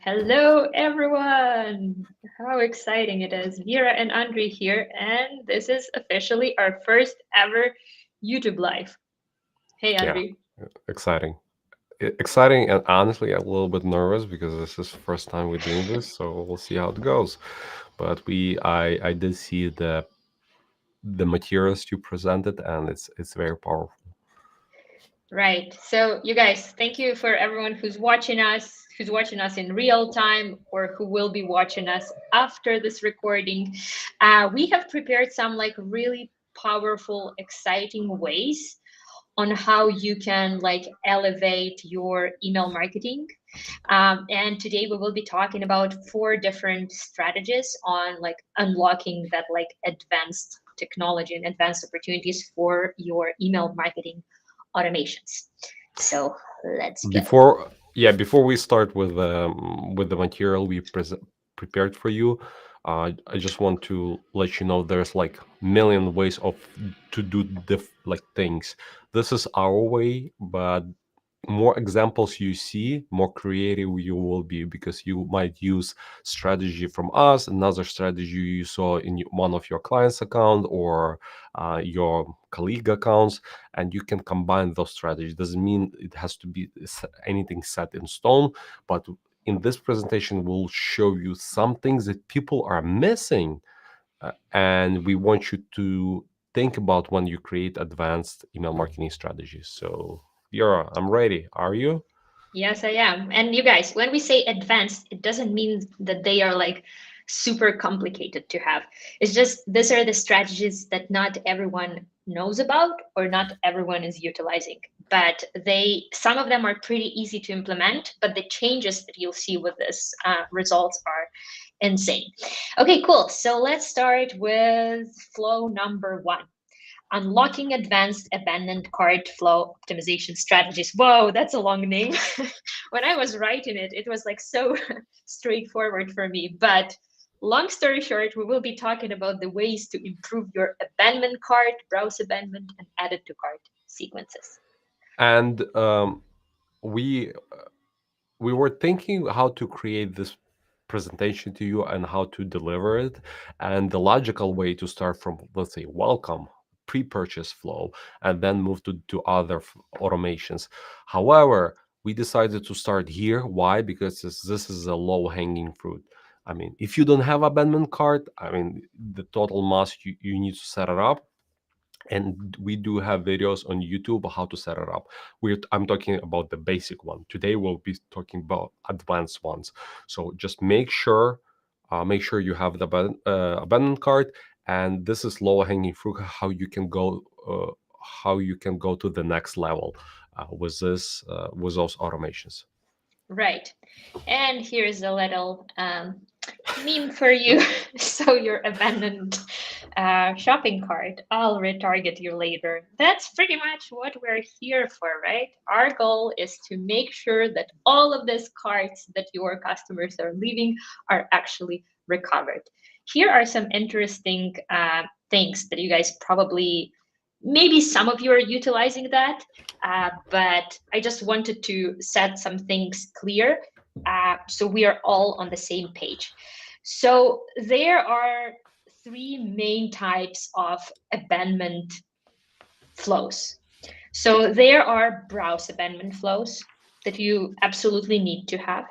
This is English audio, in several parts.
Hello, everyone. How exciting it is. Vera and Andre here, and this is officially our first ever YouTube Live. Hey, Yeah, Andre. exciting. Exciting and honestly a little bit nervous because this is the first time we're doing this, so we'll see how it goes. But I did see the materials you presented and it's very powerful. Right. So, you guys, thank you for everyone who's watching us in real time or who will be watching us after this recording. We have prepared some like really powerful, exciting ways on how you can like elevate your email marketing. And today we will be talking about four different strategies on like unlocking that like advanced technology and advanced opportunities for your email marketing automations. So let's go. Before we start with the material prepared for you, I just want to let you know there's like million ways of to do like things. This is our way, but more examples you see, more creative you will be because you might use strategy from us, another strategy you saw in one of your clients' account or your colleague accounts, and you can combine those strategies. Doesn't mean it has to be anything set in stone, but in this presentation, we'll show you some things that people are missing, and we want you to think about when you create advanced email marketing strategies. So, Vera, I'm ready. Are you? Yes, I am. And you guys, when we say advanced, it doesn't mean that they are like super complicated to have. It's just these are the strategies that not everyone knows about or not everyone is utilizing. But some of them are pretty easy to implement, but the changes that you'll see with this results are insane. Okay, cool. So let's start with flow number one. Unlocking advanced abandoned cart flow optimization strategies. Whoa, that's a long name. When I was writing it, it was like so straightforward for me. But long story short, we will be talking about the ways to improve your abandoned cart, browse abandonment, and added to cart sequences. And we we were thinking how to create this presentation to you and how to deliver it, and the logical way to start from, let's say, welcome pre-purchase flow and then move to other automations. However, we decided to start here. Why? Because this is a low hanging fruit. I mean, if you don't have abandonment cart, I mean, the total must you need to set it up, and we do have videos on YouTube how to set it up. I'm talking about the basic one. Today we'll be talking about advanced ones. So just make sure you have the abandoned cart, and this is low hanging fruit. How you can go to the next level with those automations. Right. And here's a little meme for you. So your abandoned shopping cart, I'll retarget you later. That's pretty much what we're here for, right? Our goal is to make sure that all of these carts that your customers are leaving are actually recovered. Here are some interesting things that you guys probably, maybe some of you are utilizing that, but I just wanted to set some things clear so we are all on the same page. So there are three main types of abandonment flows. So there are browse abandonment flows that you absolutely need to have.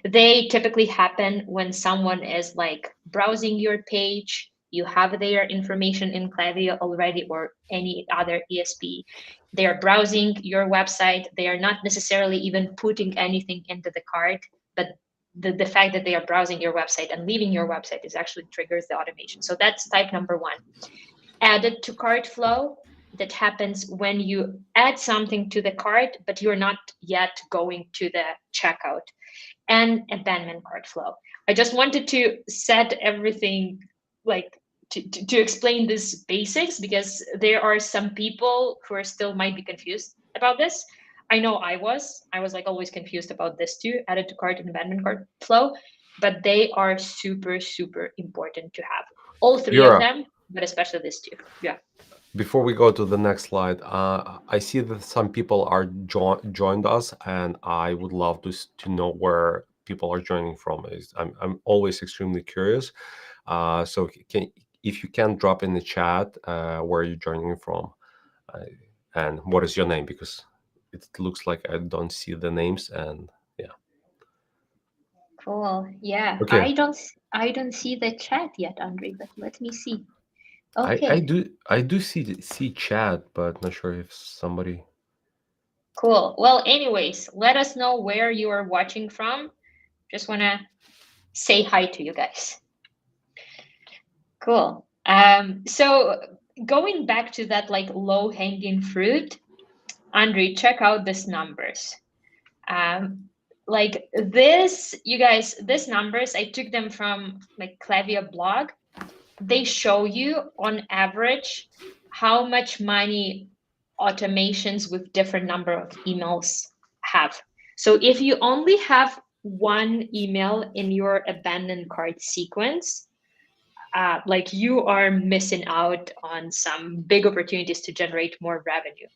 They typically happen when someone is like browsing your page, you have their information in Klaviyo already or any other ESP. They are browsing your website. They are not necessarily even putting anything into the cart, but the fact that they are browsing your website and leaving your website is actually triggers the automation. So that's type number one. Added to cart flow, that happens when you add something to the cart, but you're not yet going to the checkout. And abandonment cart flow. I just wanted to set everything like to explain these basics because there are some people who are still might be confused about this. I know I was like always confused about this too, added to cart and abandonment cart flow, but they are super, super important to have. All three of Vera, them, but especially this two. Yeah. before we go to the next slide, I see that some people are joined us, and I would love to know where people are joining from? Is I'm always extremely curious. So can if you can drop in the chat where you're joining from, uh, and what is your name, because it looks like I don't see the names. And yeah, Cool. Yeah, okay. I don't see the chat yet, Andre, but let me see. I Okay, do see chat, but not sure if somebody. cool. Well, anyways, let us know where you are watching from. Just want to say hi to you guys. Cool. So going back to that like low hanging fruit, Andre, check out these numbers. Um, like this, you guys, these numbers, I took them from like Klaviyo blog. They show you on average how much money automations with different number of emails have. So if you only have one email in your abandoned cart sequence, like you are missing out on some big opportunities to generate more revenue.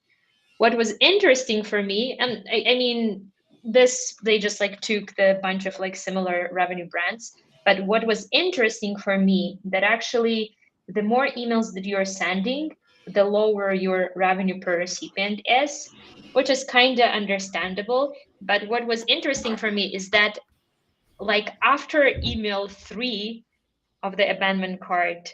What was interesting for me, and I mean, this they just like took the bunch of like similar revenue brands, but what was interesting for me that actually the more emails that you're sending, the lower your revenue per recipient is, which is kind of understandable. But what was interesting for me is that like after email 3 of the abandonment cart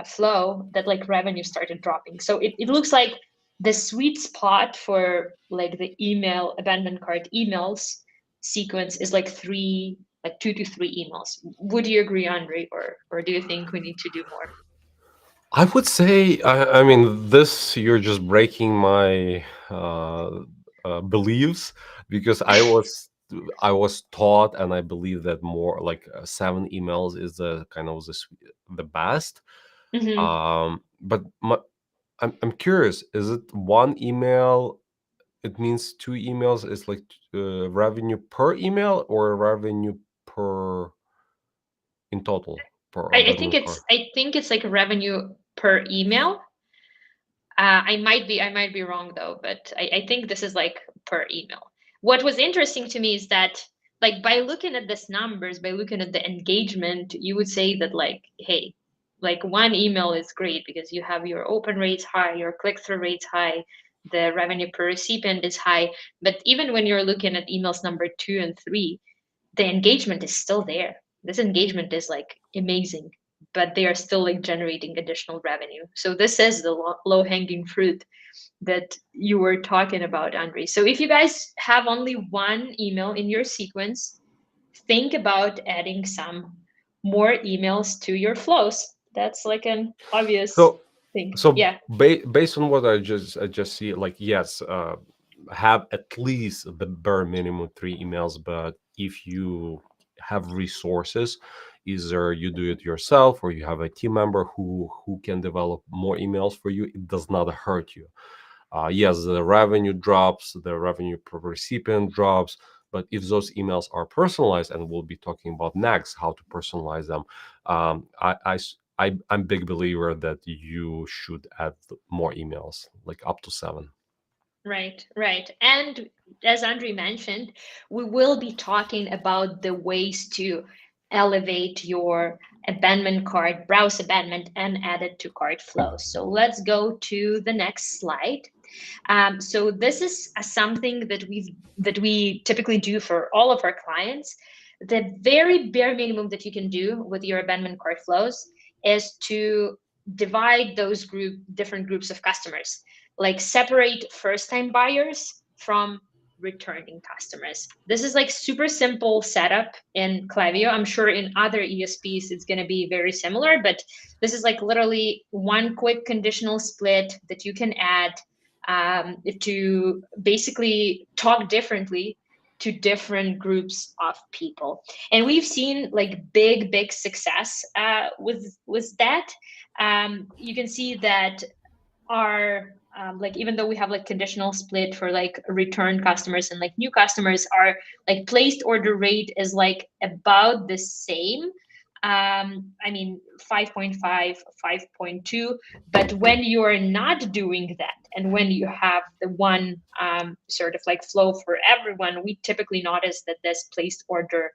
flow, that like revenue started dropping. So it looks like the sweet spot for like the email abandonment cart emails sequence is like like 2 to 3 emails. Would you agree, Andre, or do you think we need to do more? I would say, I mean, this you're just breaking my beliefs, because I was taught, and I believe that more like 7 emails is the kind of the best. Hmm. But I'm curious. Is it one email? It means 2 emails is like revenue per email, or revenue per in total per abandoned car? I think it's like revenue per email. I might be wrong though, but I think this is like per email. What was interesting to me is that like by looking at these numbers, by looking at the engagement, you would say that like, hey, like one email is great because you have your open rates high, your click-through rates high, the revenue per recipient is high. But even when you're looking at emails number 2 and 3, the engagement is still there. This engagement is like amazing, but they are still like generating additional revenue. So this is the low hanging fruit that you were talking about, Andre. So if you guys have only one email in your sequence, think about adding some more emails to your flows. That's like an obvious So thing. so Yeah. based on what I just see, like, yes, have at least the bare minimum 3 emails. But if you have resources, either you do it yourself or you have a team member who can develop more emails for you, it does not hurt you. Yes, the revenue drops, the revenue per recipient drops, but if those emails are personalized, and we'll be talking about next how to personalize them, I'm big believer that you should add more emails, like up to 7. Right, right. And as Andre mentioned, we will be talking about the ways to elevate your abandonment cart, browse abandonment, and add it to cart flows. So let's go to the next slide. So this is something that we typically do for all of our clients. The very bare minimum that you can do with your abandonment cart flows is to divide those different groups of customers, like separate first time buyers from returning customers. This is like super simple setup in Klaviyo. I'm sure in other ESPs it's going to be very similar, but this is like literally one quick conditional split that you can add to basically talk differently to different groups of people. And we've seen like big success with that. You can see that our like even though we have like conditional split for like return customers and like new customers, our like placed order rate is like about the same. I mean 5.5, 5.2. But when you are not doing that, and when you have the one sort of like flow for everyone, we typically notice that this placed order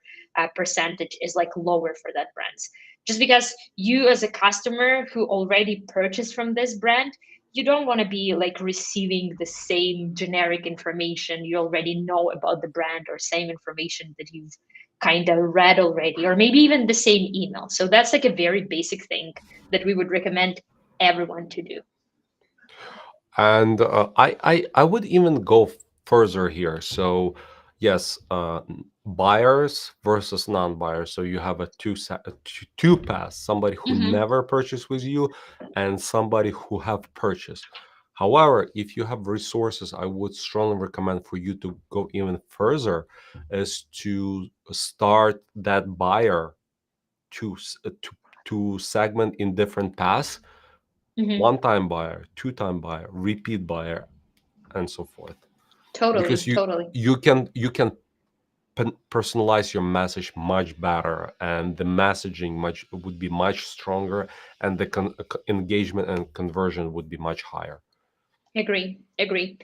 percentage is like lower for that brands, just because you as a customer who already purchased from this brand, you don't want to be like receiving the same generic information you already know about the brand, or same information that you've kind of read already, or maybe even the same email. So that's like a very basic thing that we would recommend everyone to do. And I would even go further here. So yes, buyers versus non-buyers. So you have a two pass: somebody who Mm-hmm. never purchased with you, and somebody who have purchased. However, if you have resources, I would strongly recommend for you to go even further, is to start that buyer to segment in different paths: Mm-hmm. one-time buyer, two-time buyer, repeat buyer, and so forth. Because Totally, you totally. you can personalize your message much better, and the messaging much would be much stronger, and the engagement and conversion would be much higher. Agree, agree.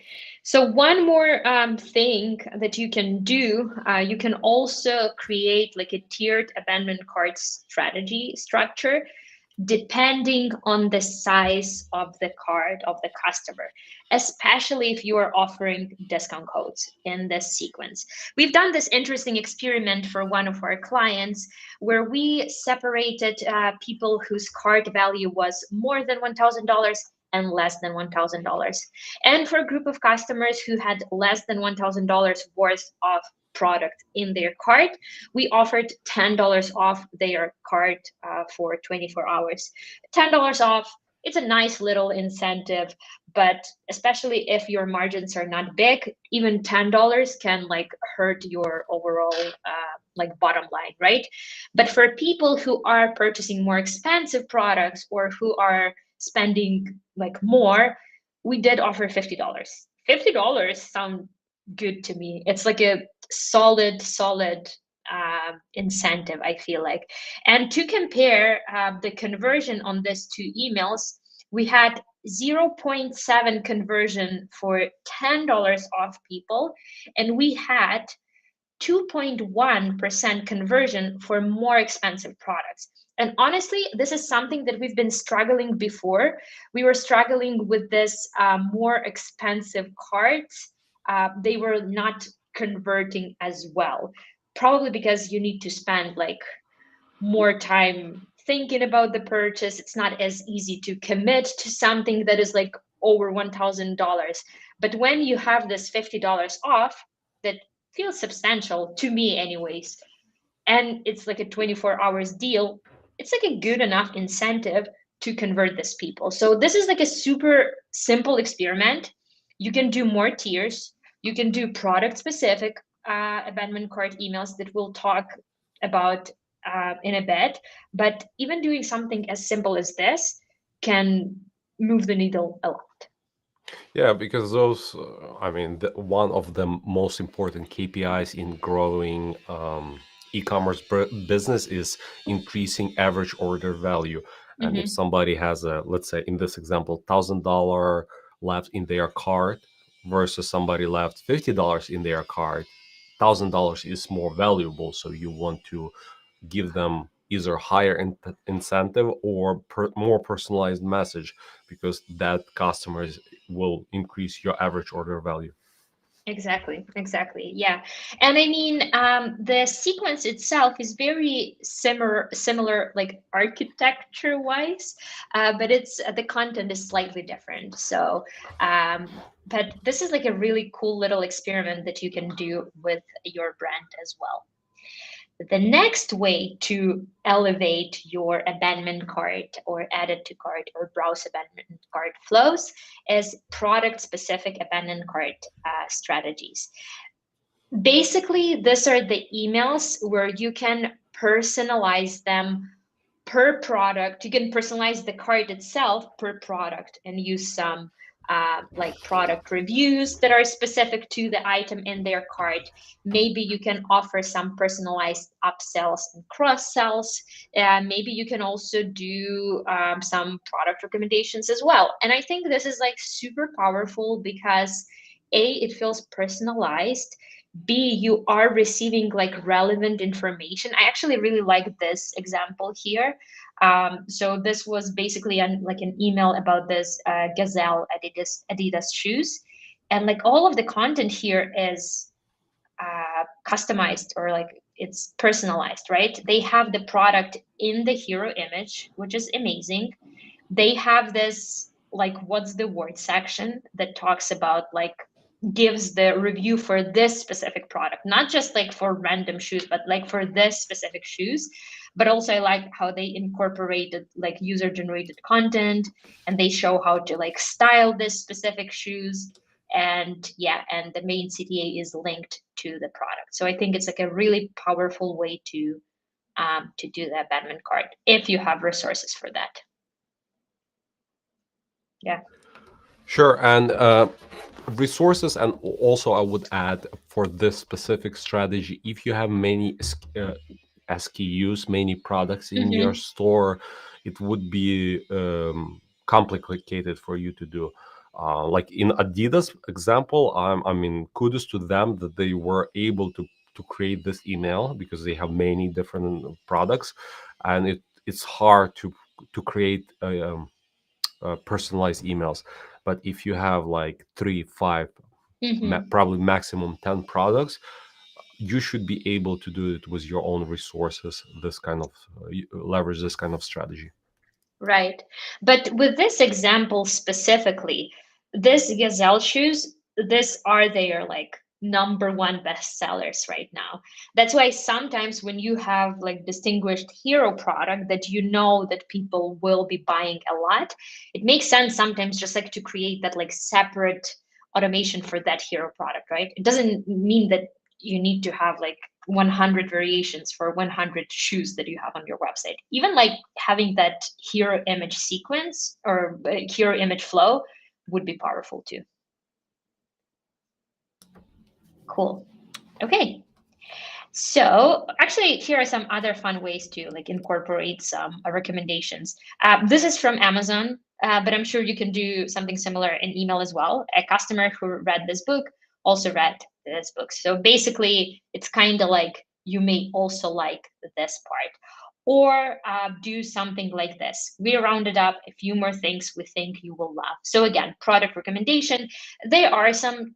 So one more thing that you can do, you can also create like a tiered abandoned cart strategy structure, depending on the size of the card of the customer, especially if you are offering discount codes in this sequence. We've done this interesting experiment for one of our clients where we separated people whose card value was more than $1,000 and less than $1,000. And for a group of customers who had less than $1,000 worth of product in their cart, we offered $10 off their cart for 24 hours. $10 off, it's a nice little incentive, but especially if your margins are not big, even $10 can like hurt your overall like bottom line, right? But for people who are purchasing more expensive products or who are spending like more, we did offer $50. $50 sound good to me. It's like a solid incentive, I feel like. And to compare the conversion on these two emails, we had 0.7 conversion for $10 off people, and we had 2.1% conversion for more expensive products. And honestly, this is something that we've been struggling before. We were struggling with this more expensive cards. They were not converting as well, probably because you need to spend like more time thinking about the purchase. It's not as easy to commit to something that is like over $1,000. But when you have this $50 off, that feels substantial to me, anyways, and it's like a 24 hours deal, it's like a good enough incentive to convert these people. So this is like a super simple experiment. You can do more tiers. You can do product specific abandonment cart emails that we'll talk about in a bit. But even doing something as simple as this can move the needle a lot. Yeah, because those, I mean, one of the most important KPIs in growing e-commerce business is increasing average order value. And if Mm-hmm. somebody has a, let's say in this example, $1,000 left in their cart versus somebody left $50 in their cart, $1,000 is more valuable. So you want to give them either higher incentive or more personalized message, because that customers will increase your average order value. Exactly, exactly. Yeah. And I mean, the sequence itself is very similar like architecture wise, but it's the content is slightly different. So, but this is like a really cool little experiment that you can do with your brand as well. The next way to elevate your abandonment cart or add it to cart or browse abandonment cart flows is product specific abandonment cart strategies. Basically, these are the emails where you can personalize them per product. You can personalize the cart itself per product and use some like product reviews that are specific to the item in their cart. Maybe you can offer some personalized upsells and cross sells. Maybe you can also do some product recommendations as well. And I think this is like super powerful because A, it feels personalized. B, you are receiving like relevant information. I actually really like this example here. So this was basically like an email about this Gazelle Adidas shoes, and like all of the content here is customized or like it's personalized, right? They have the product in the hero image, which is amazing. They have this like what's the word section that talks about like gives the review for this specific product, not just like for random shoes, but like for this specific shoes. But also I like how they incorporated like user generated content, and they show how to like style this specific shoes. And yeah, and the main CTA is linked to the product. So I think it's like a really powerful way to do the abandonment cart if you have resources for that. Yeah. Sure, and resources, and also I would add for this specific strategy, if you have many SKUs, many products in your Mm-hmm. store, it would be complicated for you to do. Like in Adidas example, I mean, kudos to them that they were able to create this email because they have many different products, and it's hard to create personalized emails. But if you have like three, five, Mm-hmm. probably maximum 10 products, you should be able to do it with your own resources. This kind of leverage this kind of strategy. Right. But with this example specifically, this Gazelle shoes, this are their like number one bestsellers right now. That's why sometimes when you have like distinguished hero product that you know that people will be buying a lot, it makes sense sometimes just like to create that like separate automation for that hero product, right? It doesn't mean that you need to have like 100 variations for 100 shoes that you have on your website. Even like having that hero image sequence or hero image flow would be powerful too. Cool. Okay. So actually, here are some other fun ways to like incorporate some recommendations. This is from Amazon, but I'm sure you can do something similar in email as well. A customer who read this book also read this book. So basically, it's kind of like you may also like this part. Or do something like this. We rounded up a few more things we think you will love. So again, product recommendation. There are some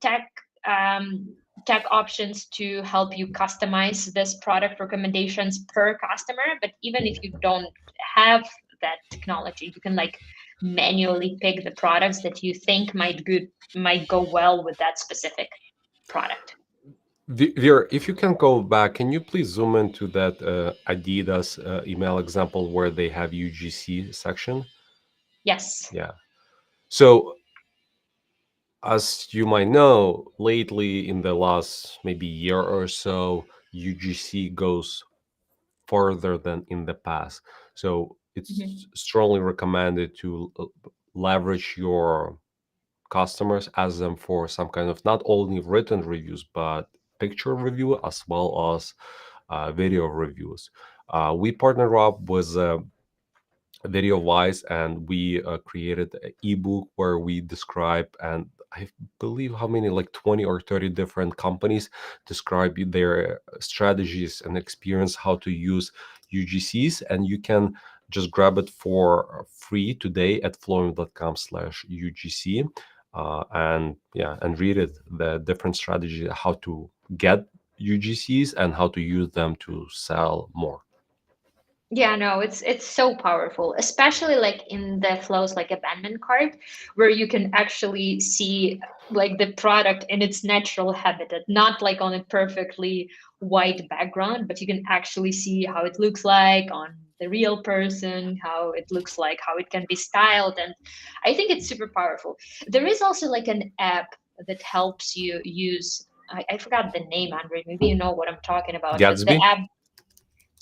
um, tech options to help you customize this product recommendations per customer. But even if you don't have that technology, you can like manually pick the products that you think might go well with that specific product. Vir, if you can go back, can you please zoom into that Adidas email example where they have UGC section? Yes. Yeah. So as you might know, lately in the last maybe year or so, UGC goes further than in the past. So it's Mhm. strongly recommended to leverage your customers, ask them for some kind of not only written reviews, but picture review as well as video reviews. We partner up with video wise, and we created an ebook where we describe, and I believe how many, like 20 or 30 different companies describe their strategies and experience how to use UGCs, and you can just grab it for free today at flowium.com/UGC, and yeah, and read it, the different strategy how to get UGCs and how to use them to sell more. Yeah, no, it's so powerful, especially like in the flows like abandonment cart, where you can actually see like the product in its natural habitat, not like on a perfectly white background, but you can actually see how it looks like on the real person, how it looks like, how it can be styled. And I think it's super powerful. There is also like an app that helps you use, I forgot the name, Andre. Maybe you know what I'm talking about, but the Gatsby. app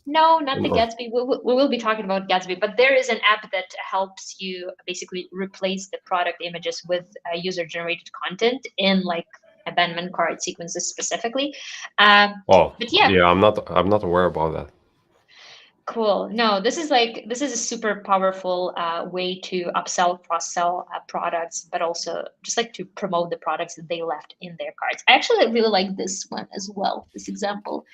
No, not the Or Gatsby. We will be talking about Gatsby, but there is an app that helps you basically replace the product images with user-generated content in like abandonment cart sequences specifically. Um, oh but yeah, yeah, I'm not aware about that. cool. No, this is a super powerful way to upsell, cross-sell products, but also just like to promote the products that they left in their carts. I actually really like this one as well, this example.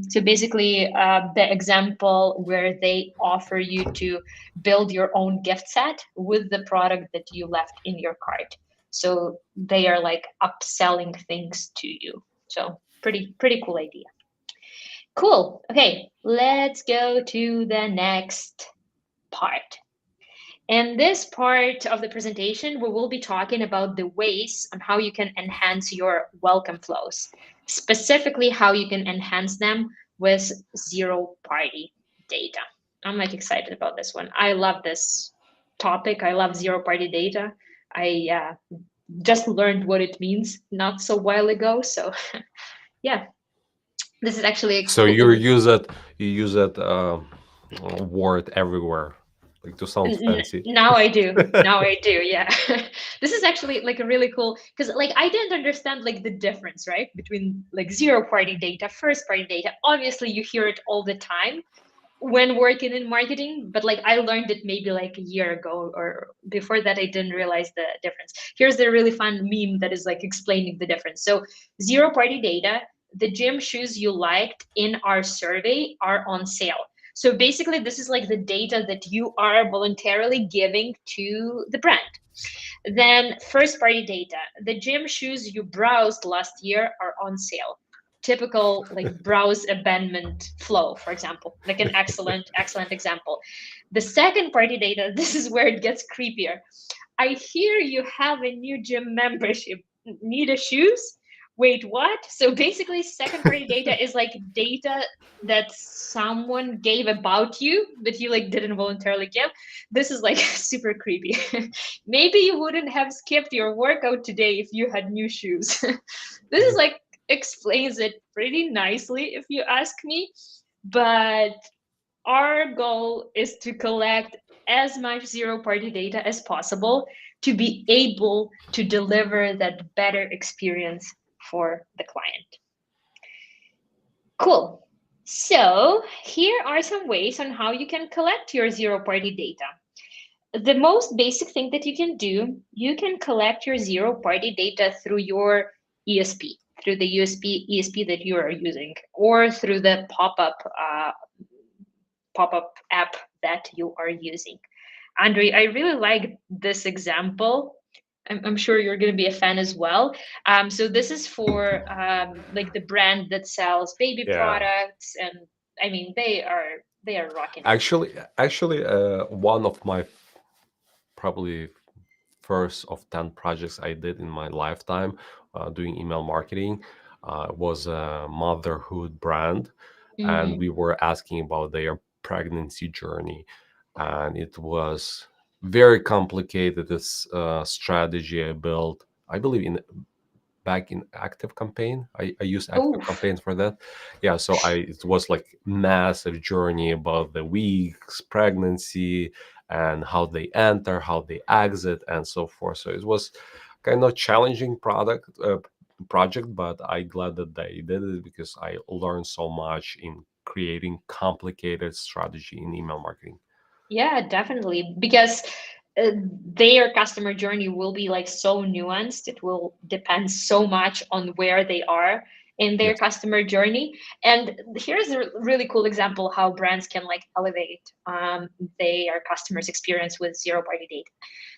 So basically, the example where they offer you to build your own gift set with the product that you left in your cart. So they are like upselling things to you. So pretty cool idea. Cool. Okay, let's go to the next part. In this part of the presentation, we will be talking about the ways on how you can enhance your welcome flows, specifically how you can enhance them with zero party data. I'm like excited about this one. I love this topic. I love zero party data. I just learned what it means not so while ago. So yeah, this is actually a So cool. you use that word everywhere, like to sound fancy. Now I do. Now I do. Yeah. This is actually like a really cool because like I didn't understand like the difference, right? Between like zero party data, first party data. Obviously you hear it all the time when working in marketing, but like I learned it maybe like a year ago or before that I didn't realize the difference. Here's the really fun meme that is like explaining the difference. So zero party data, the gym shoes you liked in our survey are on sale. So basically this is like the data that you are voluntarily giving to the brand. Then first party data, the gym shoes you browsed last year are on sale. Typical like browse abandonment flow, for example, like an excellent example. The second party data, this is where it gets creepier. I hear you have a new gym membership. Need a shoes? Wait, what? So basically, second party data is like data that someone gave about you that you like didn't voluntarily give. This is like super creepy. Maybe you wouldn't have skipped your workout today if you had new shoes. This is like explains it pretty nicely if you ask me. But our goal is to collect as much zero party data as possible to be able to deliver that better experience for the client. Cool. So, here are some ways on how you can collect your zero party data. The most basic thing that you can do, you can collect your zero party data through your ESP, through the ESP that you are using, or through the pop-up app that you are using. Andre, I really like this example. I'm sure you're going to be a fan as well. So this is for like the brand that sells baby Yeah. products, and I mean they are rocking it. Actually, one of my probably first of 10 projects I did in my lifetime doing email marketing was a motherhood brand. And Mm. we were asking about their pregnancy journey. And it was very complicated. This strategy I built, I believe, in back in active campaign. I used active Oh, campaign for that. Yeah, so it was like massive journey about the weeks pregnancy and how they enter, how they exit, and so forth. So it was kind of challenging project, but I glad that they did it because I learned so much in creating complicated strategy in email marketing. yeah, definitely. Because their customer journey will be like so nuanced. It will depend so much on where they are in their Yes. customer journey. And here's a really cool example how brands can like elevate their customers' experience with zero party data.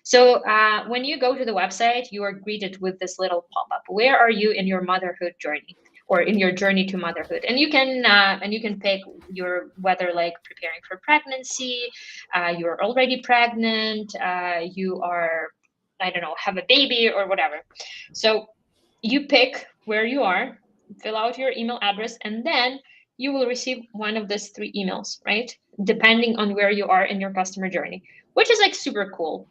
So when you go to the website, you are greeted with this little pop up. Where are you in your motherhood journey? Or in your journey to motherhood, and you can pick your whether like preparing for pregnancy, you're already pregnant, you are, I don't know, have a baby or whatever. So you pick where you are, fill out your email address, and then you will receive one of these three emails, right? Depending on where you are in your customer journey, which is like super cool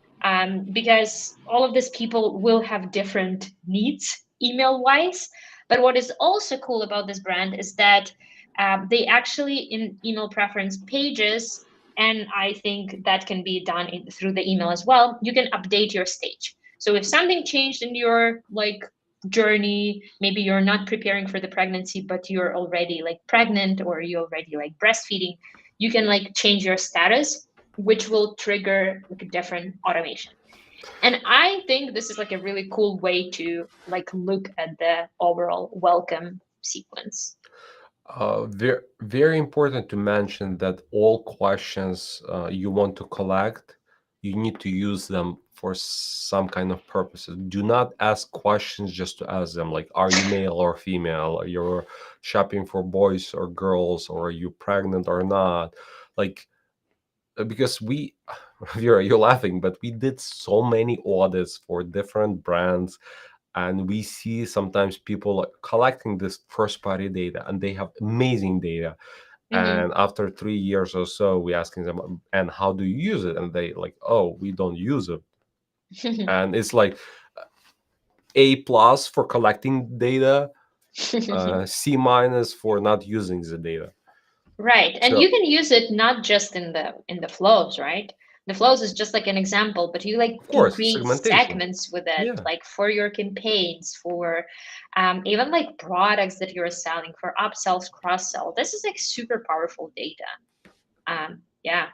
because all of these people will have different needs email wise. But what is also cool about this brand is that They actually in email preference pages, and I think that can be done through the email as well. You can update your stage. So if something changed in your like journey, maybe you're not preparing for the pregnancy, but you're already like pregnant or you already like breastfeeding, you can like change your status, which will trigger like a different automation. And I think this is like a really cool way to like look at the overall welcome sequence. Very important to mention that all questions you want to collect, you need to use them for some kind of purposes. Do not ask questions just to ask them, like, are you male or female? Are you shopping for boys or girls? Or are you pregnant or not? Like, because we, you're laughing, but we did so many audits for different brands, and we see sometimes people like collecting this first party data, and they have amazing data. Hmm. And after 3 years or so, we asking them, and how do you use it? And they like, oh, we don't use it. And it's like A+ for collecting data, C- for not using the data. Right. And you So can use it not just in the flows, right? The flows is just like an example, but you like of can course, create segmentation. segments with it, Yeah. like for your campaigns, for even like products that you're selling, for upsells, cross sell. This is like super powerful data. Yeah,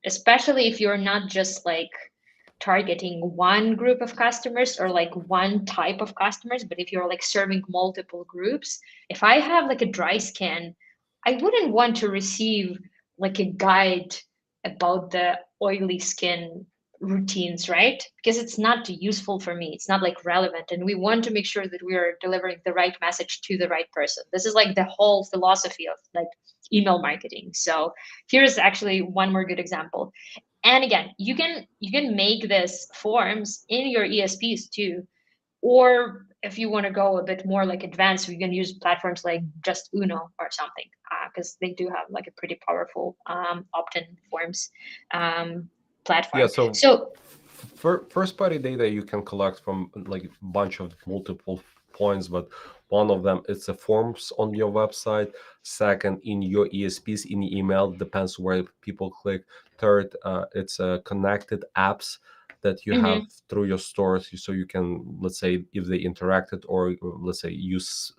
especially if you're not just like targeting one group of customers or like one type of customers, but if you're like serving multiple groups. If I have like a dry skin, I wouldn't want to receive like a guide about the oily skin routines, right? Because it's not useful for me. It's not like relevant. And we want to make sure that we are delivering the right message to the right person. This is like the whole philosophy of like email marketing. So here's actually one more good example. And again, you can make this forms in your ESPs too, or if you want to go a bit more like advanced, you can use platforms like just Uno or something, because they do have like a pretty powerful opt-in forms um, Yeah, platform. so So first party data you can collect from like a bunch of multiple points, but one of them it's the forms on your website. Second, in your ESPs, in email, depends where people click. Third, it's connected apps that you have mhm. through your stores, so you can, let's say, if they interacted, or let's say use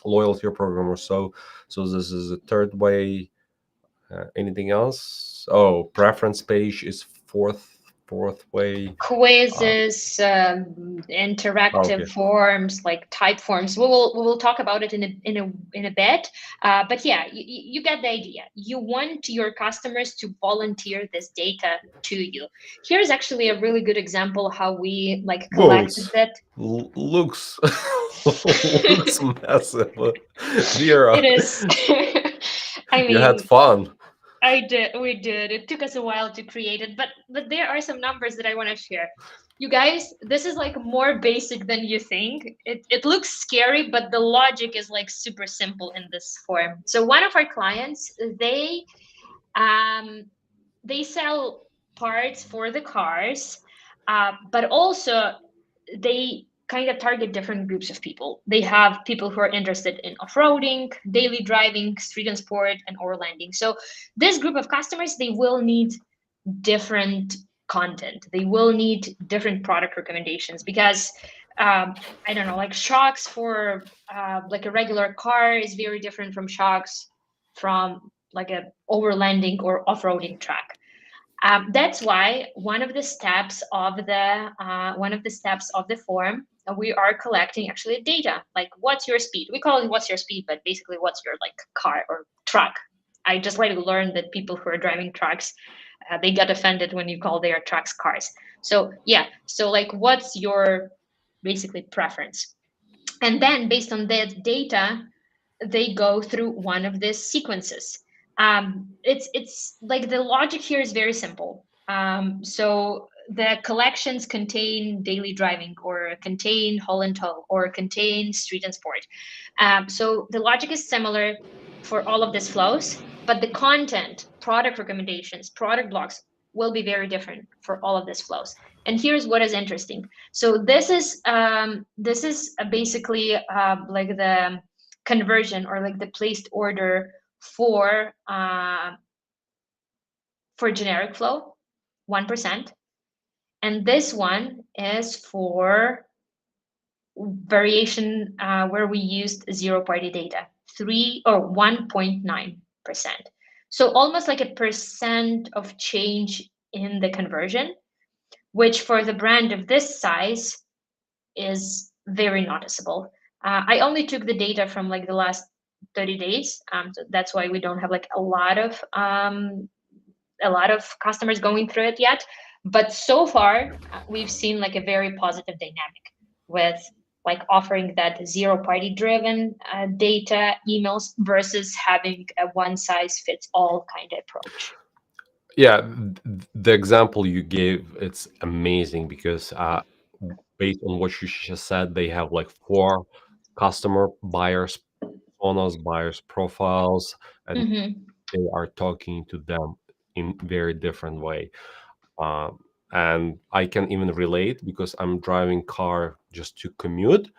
loyalty program or so. So this is a third way. Anything else? Oh, preference page is fourth way. Uh, Quizzes, okay. interactive forms, like type forms. We will talk about it in a bit. But yeah, you get the idea. You want your customers to volunteer this data to you. Here's actually a really good example how we like collected Whoa, that. looks looks massive. Vera, It is. I you had mean, fun. I did. We did. It took us a while to create it, but there are some numbers that I want to share. You guys, this is like more basic than you think. It looks scary, but the logic is like super simple in this form. So one of our clients, um they sell parts for the cars, but also they kind of target different groups of people. They have people who are interested in off-roading, daily driving, street and sport, and overlanding. So this group of customers, they will need different content. They will need different product recommendations because I don't know, like shocks for like a regular car is very different from shocks from like a overlanding or off-roading track. That's why one of the steps of the form, we are collecting actually data like what's your speed. We call it what's your speed, but basically what's your like car or truck. I just like to learn that people who are driving trucks, they get offended when you call their trucks cars. So yeah, so like what's your basically preference, and then based on that data they go through one of these sequences. It's like the logic here is very simple. So the collections contain daily driving, or contain haul and tow, or contain street and sport. So the logic is similar for all of these flows, but the content, product recommendations, product blocks will be very different for all of these flows. And here's what is interesting. So this is basically like conversion or like the placed order for generic flow, 1%. And this one is for variation where we used zero party data, 1.9%. So almost like a percent of change in the conversion, which for the brand of this size is very noticeable. I only took the data from like the last 30 days. So that's why we don't have like a lot of customers going through it yet. But so far, we've seen like a very positive dynamic with like offering that zero party driven data emails versus having a one size fits all kind of approach. Yeah, the example you gave, it's amazing because based on what you just said, they have like four customer buyers, personas, buyers profiles, and Mm-hmm. they are talking to them in very different way. And I can even relate because I'm driving car just to commute,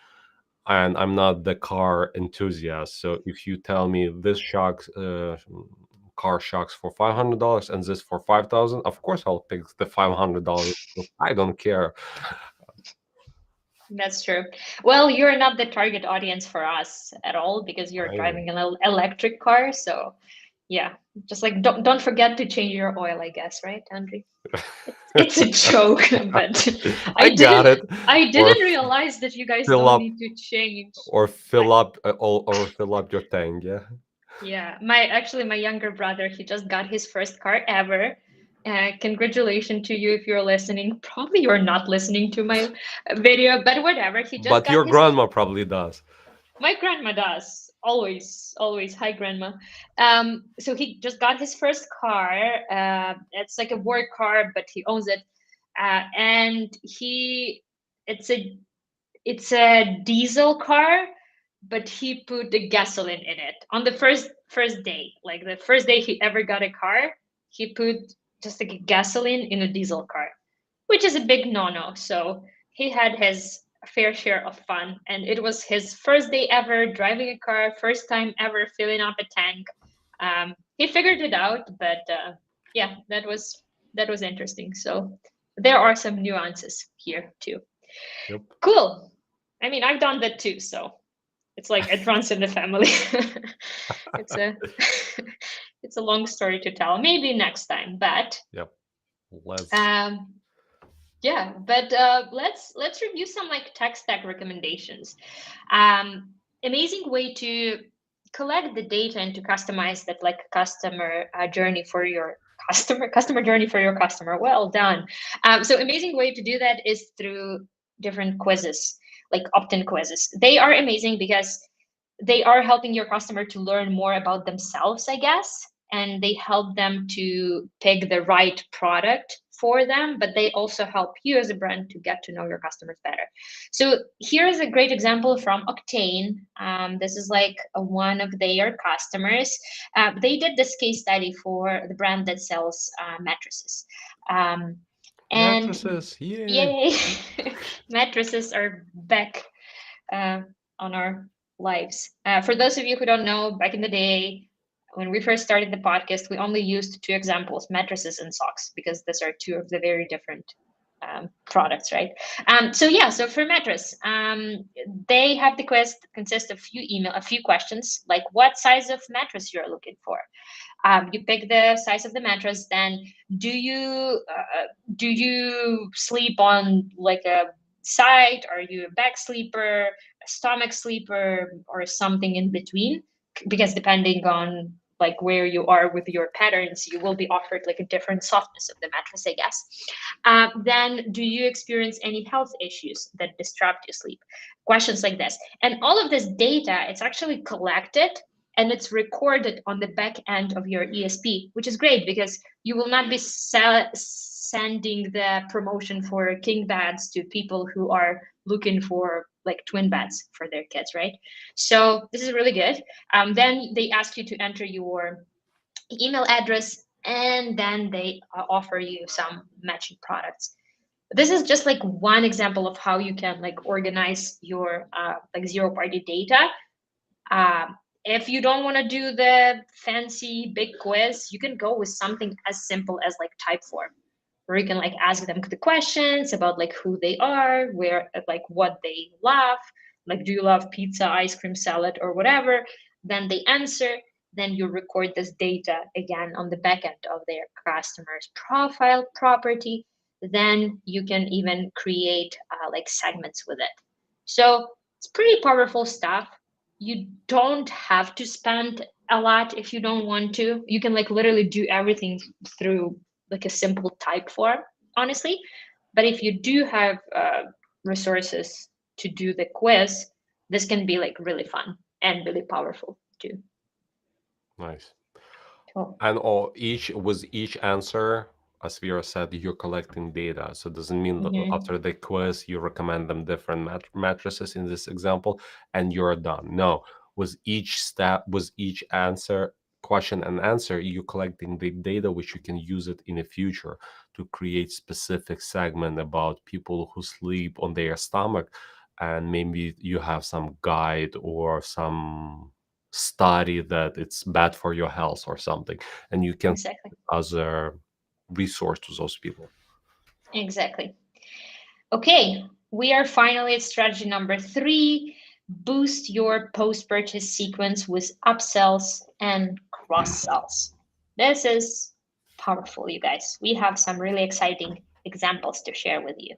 and I'm not the car enthusiast. So if you tell me this shocks car shocks for $500 and this for 5,000, of course I'll pick the $500. I don't care, That's true. Well, you're not the target audience for us at all because you're I know. driving an electric car. So yeah, just like don't forget to change your oil, I guess, right, Andre? It's a joke, but I I got didn't it. I Or didn't realize that you guys fill don't up, need to change. or My fill up, or fill up your tank. Yeah. yeah, my younger brother, he just got his first car ever. Congratulations to you if you're listening. Probably you're not listening to my video, but whatever. He just But got your his grandma probably does. My grandma does. Always, always. Hi, grandma. So he just got his first car. It's like a work car, but he owns it. And it's a it's a diesel car, but he put the gasoline in it on the first day. Like the first day he ever got a car, he put just like a gasoline in a diesel car, which is a big no-no. So he had his fair share of fun, and it was his first day ever driving a car, first time ever filling up a tank. He figured it out, but yeah, that was interesting. So there are some nuances here too. Yep. Cool. I mean, I've done that too, so it's like it runs in the family. it's a it's a long story to tell. Maybe next time, but Yep. Let's. um, yeah. But let's review some like tech stack recommendations. Um, Amazing way to collect the data and to customize that like customer journey for your customer journey for your customer. Well done. So amazing way to do that is through different quizzes, like opt-in quizzes. They are amazing because they are helping your customer to learn more about themselves, I guess, and they help them to pick the right product for them, but they also help you as a brand to get to know your customers better. So here's a great example from Octane. This is like one of their customers. They did this case study for the brand that sells mattresses. Um, and Mattresses, yay! yay, mattresses are back uh, on our lives. For those of you who don't know, back in the day, when we first started the podcast, we only used two examples, mattresses and socks, because these are two of the very different products, right? So yeah, so for mattress, they have the quest consist of a few questions, like what size of mattress you're looking for. You pick the size of the mattress. Then do you do you sleep on like a side? Are you a back sleeper, a stomach sleeper, or something in between? Because depending on like where you are with your patterns, you will be offered like a different softness of the mattress, I guess. Then do you experience any health issues that disrupt your sleep? Questions like this. And all of this data, it's actually collected and it's recorded on the back end of your ESP, which is great because you will not be sending the promotion for king beds to people who are looking for like twin beds for their kids, right? So this is really good. Then they ask you to enter your email address, and then they offer you some matching products. This is just like one example of how you can like organize your like zero party data If you don't want to do the fancy big quiz, you can go with something as simple as like Typeform, where you can like ask them the questions about like who they are, where like what they love, like do you love pizza, ice cream, salad, or whatever. Then they answer. Then you record this data again on the back end of their customer's profile property. Then you can even create like segments with it. So it's pretty powerful stuff. You don't have to spend a lot if you don't want to. You can like literally do everything through like a simple type form, honestly. But if you do have resources to do the quiz, this can be like really fun and really powerful too. Nice. Cool. And all each with each answer, as Vera said, you're collecting data. So it doesn't mean that Mm-hmm. after the quiz you recommend them different mattresses in this example, and you're done. No, with each step, with each answer, question and answer, you're collecting the data which you can use it in the future to create specific segment about people who sleep on their stomach, and maybe you have some guide or some study that it's bad for your health or something, and you can Exactly. as a resource to those people. Exactly. Okay, we are finally at strategy number 3. Boost your post purchase sequence with upsells and cross sells. This is powerful, you guys. We have some really exciting examples to share with you.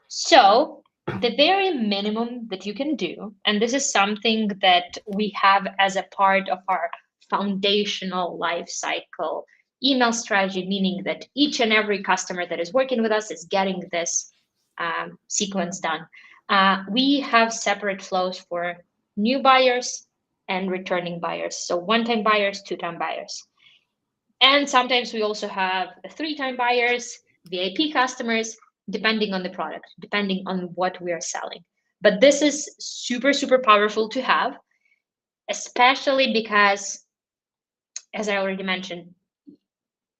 So, the very minimum that you can do, and this is something that we have as a part of our foundational life cycle email strategy, meaning that each and every customer that is working with us is getting this sequence done. We have separate flows for new buyers and returning buyers. So, one time buyers, two-time buyers. And sometimes we also have three-time buyers, VIP customers, depending on the product, depending on what we are selling. But this is super, super powerful to have, especially because, as I already mentioned,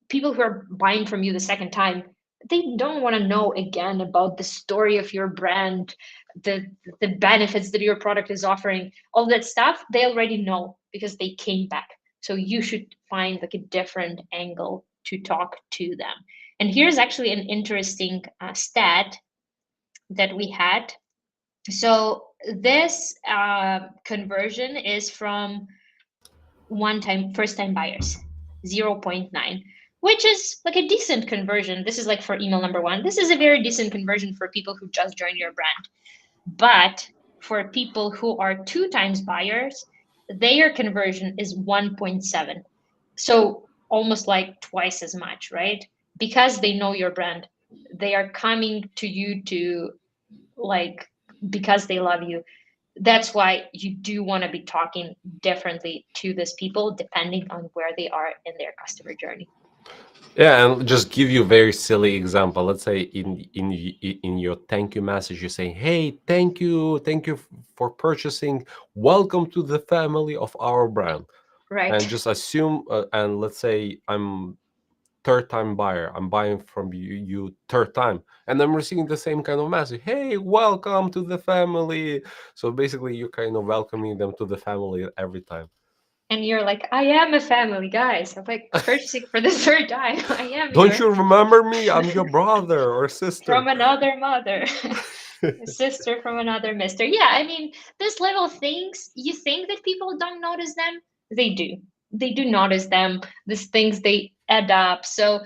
people who are buying from you the second time, they don't want to know again about the story of your brand, the the benefits that your product is offering, all that stuff. They already know because they came back. So you should find like a different angle to talk to them. And here's actually an interesting stat that we had. So this conversion is from one time first time buyers, 0.9, which is like a decent conversion. This is like for email number 1, this is a very decent conversion for people who just joined your brand. But for people who are two times buyers, their conversion is 1.7, so almost like twice as much, right? Because they know your brand, they are coming to you to like, because they love you. That's why you do want to be talking differently to these people depending on where they are in their customer journey. Yeah, and just give you a very silly example. Let's say in your thank you message, you say, "Hey, thank you for purchasing. Welcome to the family of our brand." And Right. just assume, and let's say I'm third time buyer. I'm buying from you third time, and I'm receiving the same kind of message. Hey, welcome to the family. So basically, you're kind of welcoming them to the family every time. And you're like, I am a family, guys. I'm like purchasing for the third time. I am Don't your you remember me? I'm your brother or from sister. another mother. A sister from another mister. Yeah, I mean, this little things, you think that people don't notice them? They do. They do notice them. These things, they add up. So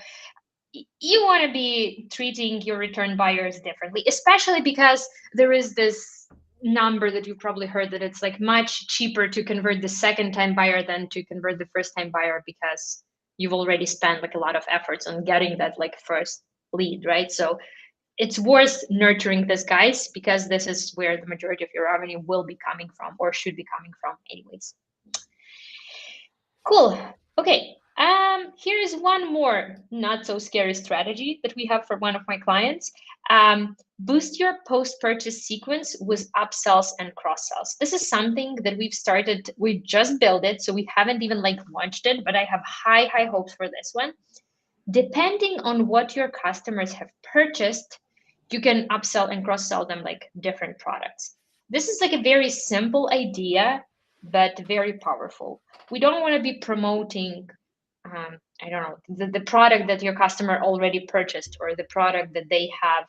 you want to be treating your return buyers differently, especially because there is this number that you've probably heard that it's like much cheaper to convert the second time buyer than to convert the first time buyer because you've already spent like a lot of efforts on getting that like first lead, right? So it's worth nurturing this, guys, because this is where the majority of your revenue will be coming from or should be coming from anyways. Cool. Okay. Here is one more not so scary strategy that we have for one of my clients. Boost your post-purchase sequence with upsells and cross-sells. This is something that we've started. We just built it, so we haven't even like launched it, but I have high hopes for this one. Depending on what your customers have purchased, you can upsell and cross-sell them like different products. This is like a very simple idea, but very powerful. We don't want to be promoting, I don't know, the product that your customer already purchased, or the product that they have,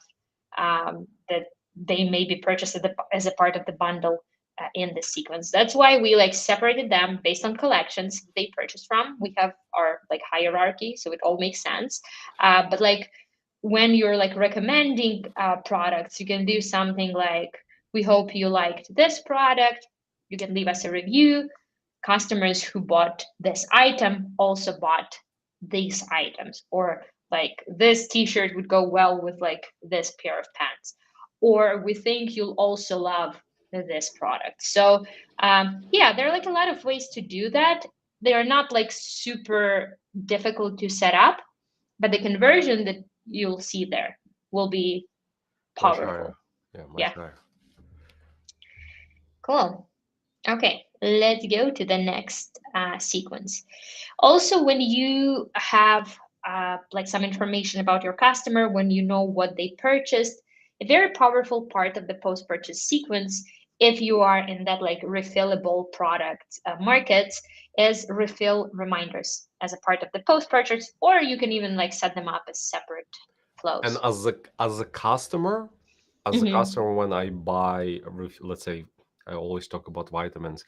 that they maybe purchased as a part of the bundle in the sequence. That's why we like separated them based on collections they purchased from. We have our like hierarchy, so it all makes sense. But like when you're like recommending products, you can do something like, we hope you liked this product. You can leave us a review. Customers who bought this item also bought these items, or like this t-shirt would go well with like this pair of pants, or we think you'll also love this product. So yeah, there are like a lot of ways to do that. They are not like super difficult to set up, but the conversion that you'll see there will be Much higher. powerful. Yeah, much Yeah, higher. cool. Okay, let's go to the next sequence. Also, when you have like some information about your customer, when you know what they purchased, a very powerful part of the post-purchase sequence, if you are in that like refillable product market, is refill reminders as a part of the post-purchase, or you can even like set them up as separate And flows. as a Hmm. customer, when I buy, let's say, I always talk about vitamins,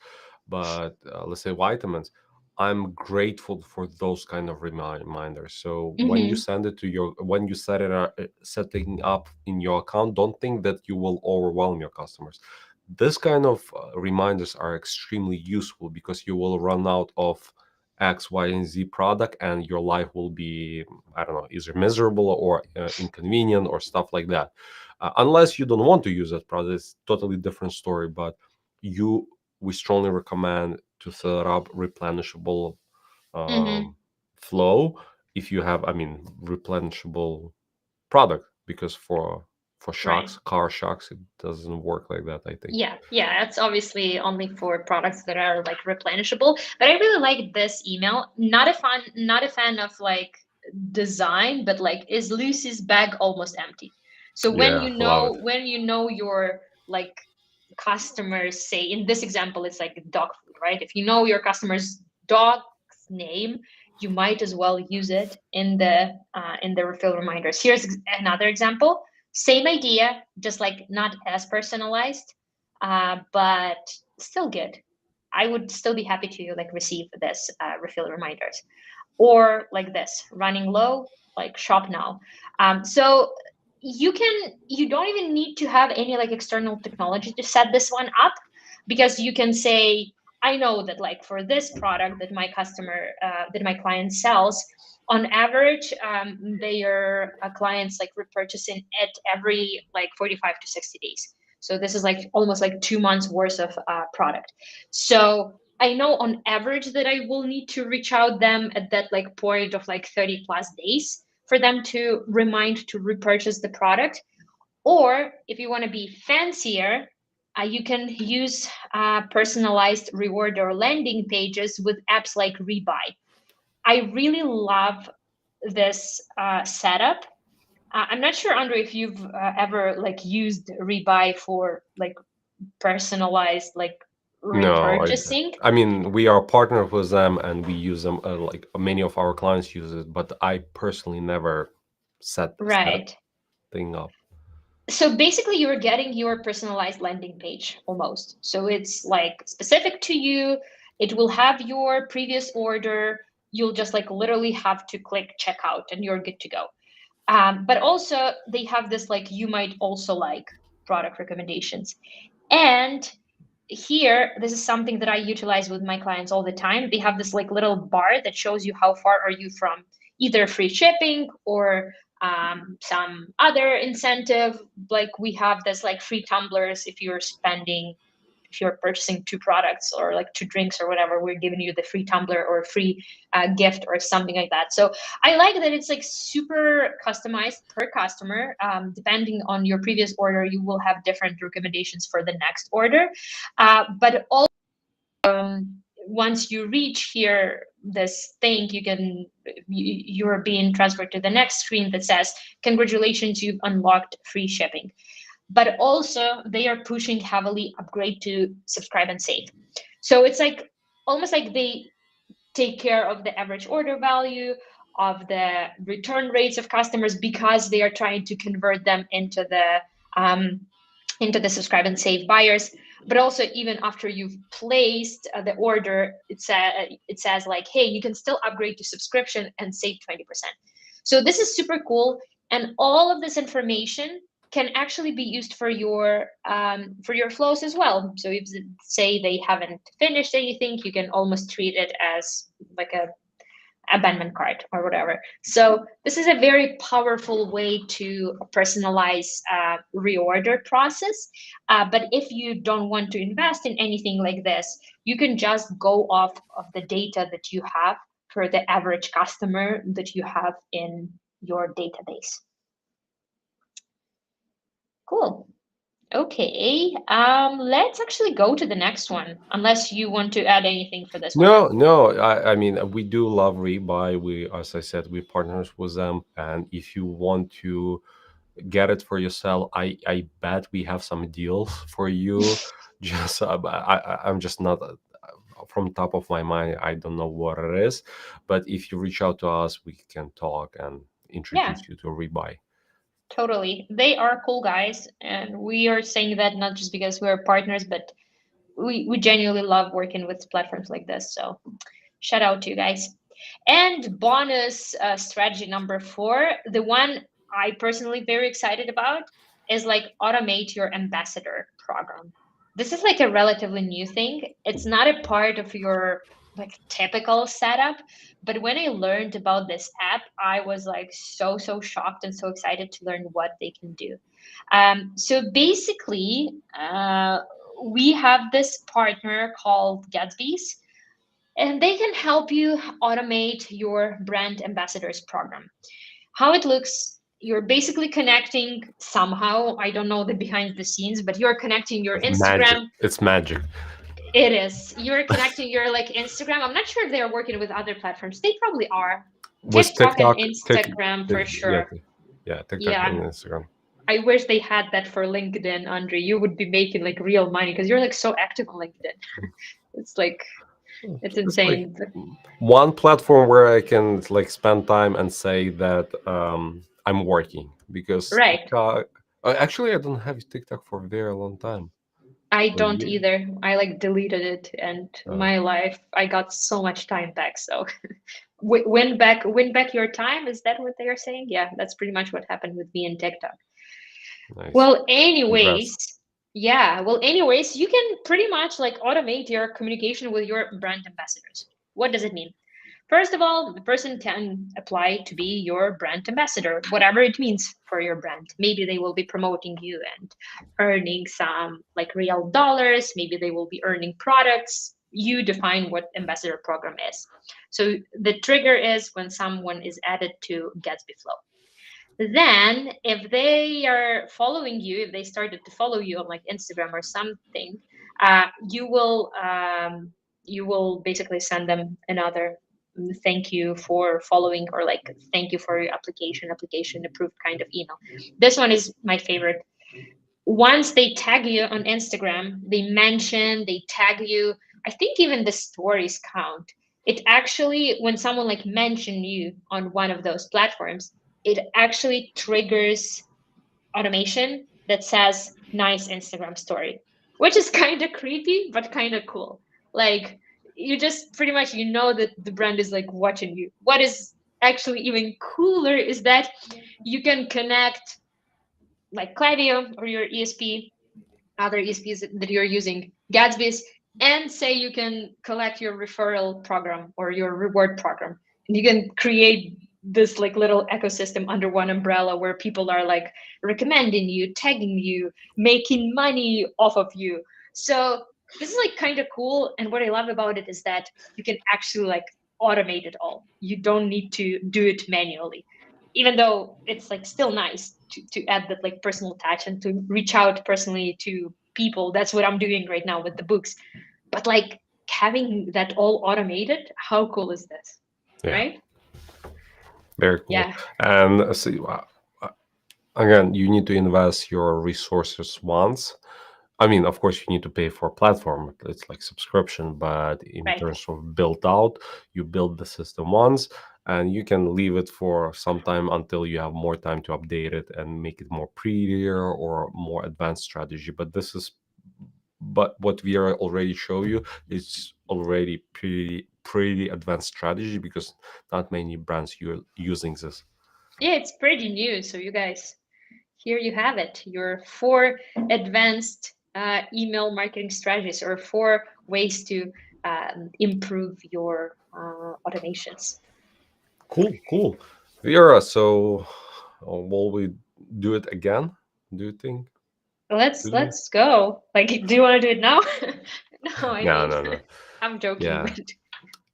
but let's say vitamins, I'm grateful for those kind of reminders. So when you Hmm. send it to your, when you setting up in your account, don't think that you will overwhelm your customers. This kind of reminders are extremely useful because you will run out of X, Y, and Z product, and your life will be, I don't know, either miserable or inconvenient or stuff like that. Unless you don't want to use that product, it's totally different story. But you, we strongly recommend to set up replenishable Hmm. um, flow if you have, I mean, replenishable product, because for Right. shocks, car shocks, it doesn't work like that, I think. Yeah, yeah, it's obviously only for products that are like replenishable. But I really like this email. Not a fan of like design, but like, is Lucy's bag almost empty? So Yeah, love it. when you know your like customers, say in this example, it's like dog food, right? If you know your customer's dog's name, you might as well use it in the refill reminders. Here's another example. Same idea, just like not as personalized, but still good. I would still be happy to like receive this refill reminders, or like this, running low, like shop now. So you don't even need to have any like external technology to set this one up, because you can say, I know that like for this product that my customer that my client sells, on average, their clients like repurchasing it every like 45 to 60 days. So this is like almost like 2 months worth of product. So I know on average that I will need to reach out them at that like point of like 30 plus days for them to remind to repurchase the product. Or if you want to be fancier, you can use personalized reward or landing pages with apps like Rebuy. I really love this setup. I'm not sure, Andre, if you've ever like used Rebuy for like personalized like No, repurchasing. I mean, we are partnered with them and we use them. Like many of our clients use it, but I personally never set a Right. thing up. So basically, you're getting your personalized landing page almost. So it's like specific to you. It will have your previous order. You'll just like literally have to click checkout and you're good to go. But also, they have this like, you might also like product recommendations. And here, this is something that I utilize with my clients all the time. They have this like little bar that shows you how far are you from either free shipping or some other incentive. Like we have this like free tumblers if you're spending, if you're purchasing two products or like two drinks or whatever, we're giving you the free tumbler or a free gift or something like that. So I like that it's like super customized per customer. Depending on your previous order, you will have different recommendations for the next order. But also, once you reach here, this thing, you're being transferred to the next screen that says, "Congratulations, you've unlocked free shipping." But also, they are pushing heavily upgrade to subscribe and save. So it's like almost like they take care of the average order value, of the return rates of customers, because they are trying to convert them um, into the subscribe and save buyers. But also, even after you've placed the order, it says like, hey, you can still upgrade to subscription and save 20%. So this is super cool, and all of this information can actually be used for your flows as well. So if, say, they haven't finished anything, you can almost treat it as like a abandonment cart or whatever. So this is a very powerful way to personalize reorder process. But if you don't want to invest in anything like this, you can just go off of the data that you have for the average customer that you have in your database. Cool. Okay. Let's actually go to the next one, unless you want to add anything for this one. No, no. I mean, we do love Rebuy. We, as I said, we partners with them, and if you want to get it for yourself, I bet we have some deals for you. Just I'm just not from top of my mind. I don't know what it is, but if you reach out to us, we can talk and Yeah, introduce you to Rebuy. totally. They are cool guys, and we are saying that not just because we're partners, but we genuinely love working with platforms like this. So shout out to you guys. And bonus strategy number 4, the one I personally very excited about, is like automate your ambassador program. This is like a relatively new thing. It's not a part of your like typical setup, but when I learned about this app, I was like so shocked and so excited to learn what they can do. So basically, we have this partner called Gatsby's, and they can help you automate your brand ambassadors program. How it looks, you're basically connecting somehow, I don't know the behind the scenes, but you're connecting your Magic. Instagram. It's magic. It is. You're connecting your like Instagram. I'm not sure if they're working with other platforms. They probably are. With TikTok and TikTok, Instagram for yeah, sure. yeah, TikTok and Yeah. Instagram. I wish they had that for LinkedIn, Andre. You would be making like real money because you're like so active on LinkedIn. It's like it's It's like insane. one platform where I can like spend time and say that I'm working, because Right. TikTok. Actually, I don't have TikTok for a very long time. I For don't you, either. I like deleted it, and uh, my life, I got so much time back. So win back your time. Is that what they are saying? Yeah, that's pretty much what happened with me and TikTok. nice. Well, Congrats. anyways, yeah. Well, anyways, you can pretty much like automate your communication with your brand ambassadors. What does it mean? First of all, the person can apply to be your brand ambassador, whatever it means for your brand. Maybe they will be promoting you and earning some like real dollars. Maybe they will be earning products. You define what ambassador program is. So the trigger is when someone is added to Gatsby Flow. Then, if they are following you, if they started to follow you on like Instagram or something, you will basically send them another thank you for following, or like thank you for your application approved kind of email. This one is my favorite. Once they tag you on Instagram, they tag you. I think even the stories count. It actually, when someone like mention you on one of those platforms, it actually triggers automation that says nice Instagram story, which is kind of creepy, but kind of cool. Like you just pretty much, you know that the brand is like watching you. What is actually even cooler is that you can connect like Klaviyo or your ESP, other ESPs that you're using, Gatsby's, and say you can collect your referral program or your reward program. And you can create this like little ecosystem under one umbrella where people are like recommending you, tagging you, making money off of you. So this is like kind of cool. And what I love about it is that you can actually like automate it all. You don't need to do it manually, even though it's like still nice to add that like personal touch and to reach out personally to people. That's what I'm doing right now with the books. But like having that all automated, how cool is this? Yeah, Right? very cool. Yeah. And see, again, you need to invest your resources once. I mean, of course, you need to pay for a platform. It's like subscription, but in Right. terms of built out, you build the system once, and you can leave it for some time until you have more time to update it and make it more prettier or more advanced strategy. But what we are already show you is already pretty advanced strategy because not many brands using this. Yeah, it's pretty new. So you guys, here you have it. Your four advanced email marketing strategies or four ways to improve your automations. Cool, cool. Vera, so will we do it again? Do you think? Today? Let's go. Like, do you want to do it now? No, I No, mean, no, no. I'm joking, Yeah, but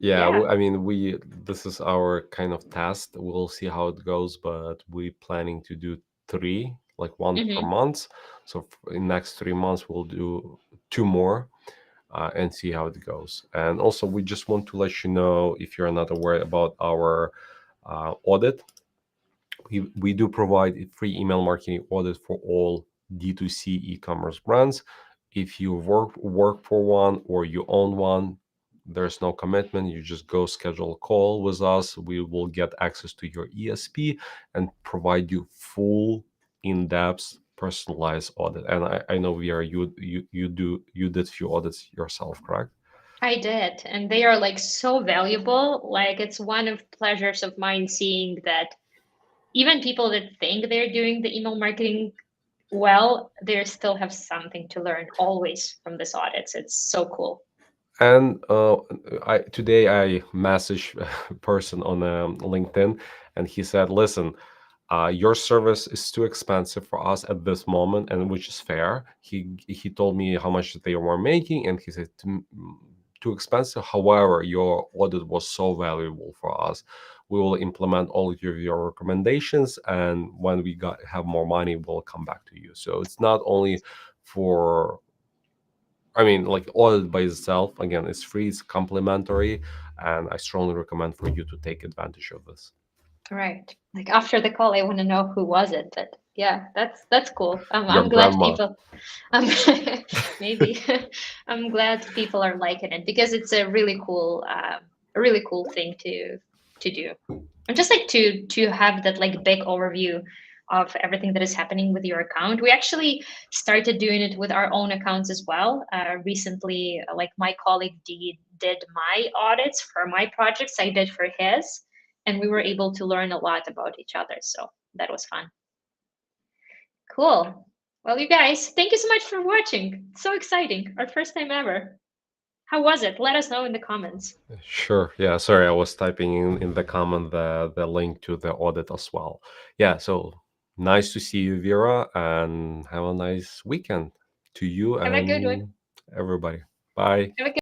yeah. yeah. I mean, we this is our kind of test. We'll see how it goes, but we planning to do three, like one per Hmm. month. So in next 3 months, we'll do two more and see how it goes. And also, we just want to let you know if you're not aware about our audit. We do provide a free email marketing audit for all D2C e-commerce brands. If you work for one or you own one, there's no commitment. You just go schedule a call with us. We will get access to your ESP and provide you full in-depth personalized audit. And I know VR, you did few audits yourself, correct? I did, and they are like so valuable. Like, it's one of pleasures of mine seeing that even people that think they're doing the email marketing well, they still have something to learn always from this audits. It's so cool. And I today I messaged a person on LinkedIn, and he said, "Listen, your service is too expensive for us at this moment," and which is fair. He told me how much they were making, and he said, "Too expensive. However, your audit was so valuable for us. We will implement all of your recommendations, and when we have more money, we'll come back to you." So it's not only for, I mean, like audit by itself, again, it's free, it's complimentary, and I strongly recommend for you to take advantage of this. Right. Like after the call, I want to know who was it. But yeah, that's cool. Your I'm glad grandma. people. Um, maybe I'm glad people are liking it because it's a really cool thing to do. And just like to have that like big overview of everything that is happening with your account. We actually started doing it with our own accounts as well. Recently, like my colleague did my audits for my projects. I did for his, and we were able to learn a lot about each other. So that was fun. Cool. Well, you guys, thank you so much for watching. So exciting. Our first time ever. How was it? Let us know in the comments. Sure. Yeah. Sorry, I was typing in the comment the link to the audit as well. Yeah. So nice to see you, Vera, and have a nice weekend to you Have a good one. and everybody. Bye. Have a good